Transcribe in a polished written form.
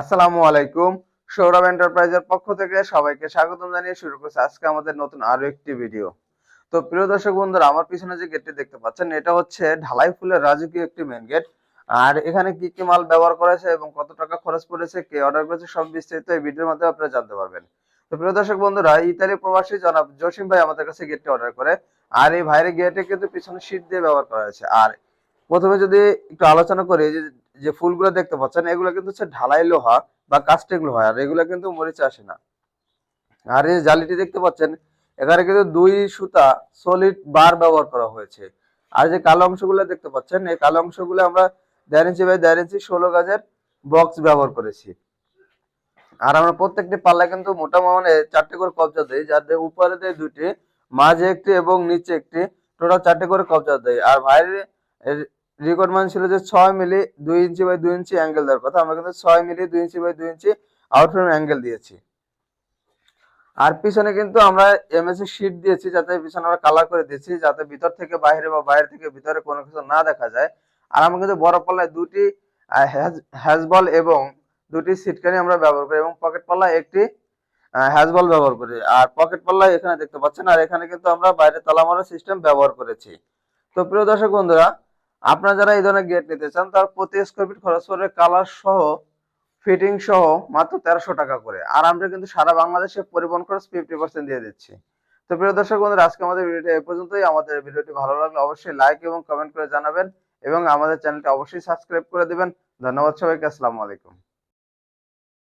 আসসালামু আলাইকুম। সৌরভ এন্টারপ্রাইজের পক্ষ থেকে সবাইকে স্বাগতম জানিয়ে শুরু করছি আজকে আমাদের নতুন আরো একটি ভিডিও। তো প্রিয় দর্শক বন্ধুরা, আমার পিছনে যে গেটটি দেখতে পাচ্ছেন এটা হচ্ছে ঢালাই ফুলের রাজকীয় একটি মেন গেট। আর এখানে কি কি মাল ব্যবহার করেছে এবং কত টাকা খরচ পড়েছে, কে অর্ডার করেছে, সব বিস্তারিত এই ভিডিওর মাধ্যমে আপনারা জানতে পারবেন। তো প্রিয় দর্শক বন্ধুরা, ইতালি প্রবাসী জনাব জসিম ভাই আমাদের কাছে গেটটি অর্ডার করে। আর এই ভাইয়ের গেটে কিন্তু পিছনে শীট দিয়ে ব্যবহার করা হয়েছে। আর প্রথমে যদি একটু আলোচনা করি, যে যে ফুলগুলো দেখতে পাচ্ছেন এগুলো কিন্তু হচ্ছে ঢালাই লোহা বা কাস্টিং লোহা, আর এগুলো কিন্তু মরিচা আসে না। আর এই জালিটি দেখতে পাচ্ছেন, এখানে কিন্তু দুই সুতা সলিড বার ব্যবহার করা হয়েছে। আর যে কালো অংশগুলো দেখতে পাচ্ছেন, এই কালো অংশগুলো আমরা 1.5 ইঞ্চি বাই 1.5 ইঞ্চি 16 গাজের বক্স ব্যবহার করেছি। আর আমরা প্রত্যেকটি পাল্লা কিন্তু মোটা মানে 4টে করে কবজা দেই, যাতে উপরে দেয় 2টি, মাঝে একটি এবং নিচে একটি, টোটাল 4টে করে কবজা দেই। আর ভাইয়ের রিকোয়ারমেন্ট ছিল যে 6 মিলি 2 ইঞ্চি বাই 2 ইঞ্চি অ্যাঙ্গেল দেওয়ার কথা, আমরা কিন্তু 6 মিলি 2 inch by 2 inch out frame angle দিয়েছি। আর পিছনে কিন্তু আমরা এমএসি শীট দিয়েছি, যাতে পিছনে আমরা কালার করে দিয়েছি, যাতে ভিতর থেকে বাইরে বা বাইরে থেকে ভিতরে কোনো কিছু না দেখা যায়। আর আমরা কিন্তু বড় পাল্লায় 2টি হ্যাজবল এবং 2টি সিটকানি আমরা ব্যবহার করি, এবং পকেট পাল্লায় একটি হ্যাজবল ব্যবহার করি। আর পকেট পাল্লায় এখানে দেখতে পাচ্ছেন, আর এখানে কিন্তু আমরা বাইরে তালা মারা সিস্টেম ব্যবহার করেছি। তো প্রিয় দর্শক বন্ধুরা, আপনারা যারা এই ধরনের গেট নিতে চান, তার প্রতি স্কোয়ার ফিট খরচ পড়বে কালার সহ, ফিটিং সহ মাত্র 1300 টাকা করে। আর আমরা কিন্তু সারা বাংলাদেশে পরিবহন খরচ 50% দিয়ে দিচ্ছি। তো প্রিয় দর্শক বন্ধুরা, আজকে আমাদের ভিডিওটি এই পর্যন্তই। আমাদের ভিডিওটি ভালো লাগলে অবশ্যই লাইক এবং কমেন্ট করে জানাবেন, এবং আমাদের চ্যানেলটি অবশ্যই সাবস্ক্রাইব করে দিবেন। ধন্যবাদ সবাইকে। আসসালামু আলাইকুম।